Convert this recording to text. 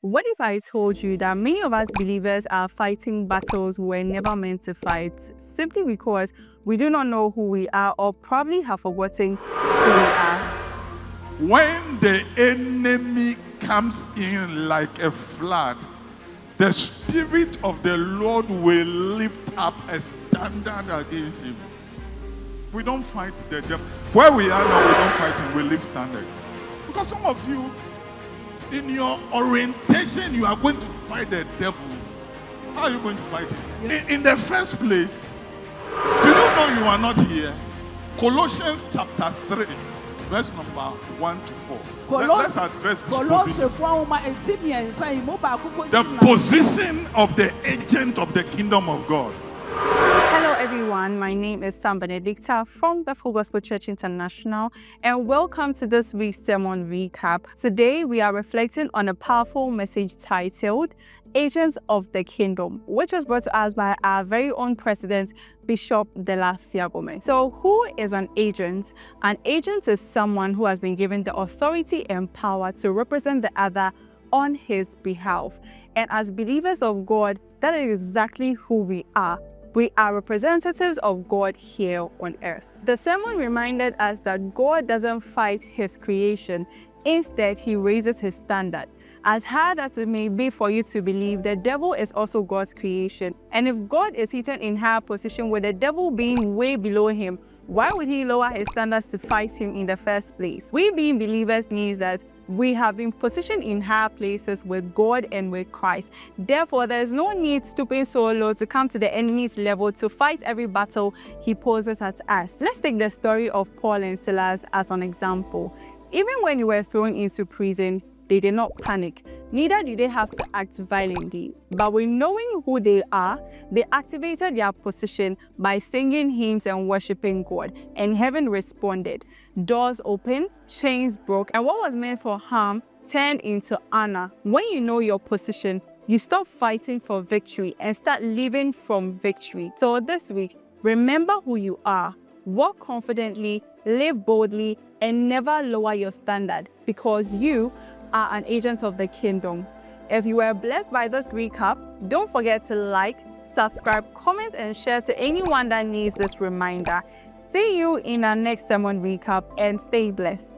What if I told you that many of us believers are fighting battles we're never meant to fight simply because we do not know who we are or probably have forgotten who we are? When the enemy comes in like a flood, the Spirit of the Lord will lift up a standard against him. We don't fight the devil. Where we are now, we don't fight him, we live standards. Because some of you, in your orientation, you are going to fight the devil. How are you going to fight him? In the first place, do you know you are not here? Colossians chapter 3, verse number 1 to 4. Let's address this position. The position of the agent of the kingdom of God. Hello everyone, my name is Sam Benedicta from the Full Gospel Church International, and welcome to this week's sermon recap. Today we are reflecting on a powerful message titled Agents of the Kingdom, which was brought to us by our very own president, Bishop Dela Fiagome. So who is an agent? An agent is someone who has been given the authority and power to represent the other on his behalf. And as believers of God, that is exactly who we are. We are representatives of God here on earth. The sermon reminded us that God doesn't fight his creation. Instead, he raises his standard. As hard as it may be for you to believe, the devil is also God's creation. And if God is seated in higher position with the devil being way below him, why would he lower his standards to fight him in the first place? We being believers means that we have been positioned in higher places with God and with Christ. Therefore, there is no need stooping so low to come to the enemy's level to fight every battle he poses at us. Let's take the story of Paul and Silas as an example. Even when they were thrown into prison, they did not panic. Neither did they have to act violently. But with knowing who they are, they activated their position by singing hymns and worshiping God. And heaven responded. Doors opened, chains broke, and what was meant for harm turned into honor. When you know your position, you stop fighting for victory and start living from victory. So this week, remember who you are. Walk confidently, live boldly, and never lower your standard, because you are an agent of the kingdom. If you were blessed by this recap, don't forget to like, subscribe, comment, and share to anyone that needs this reminder. See you in our next sermon recap, and stay blessed.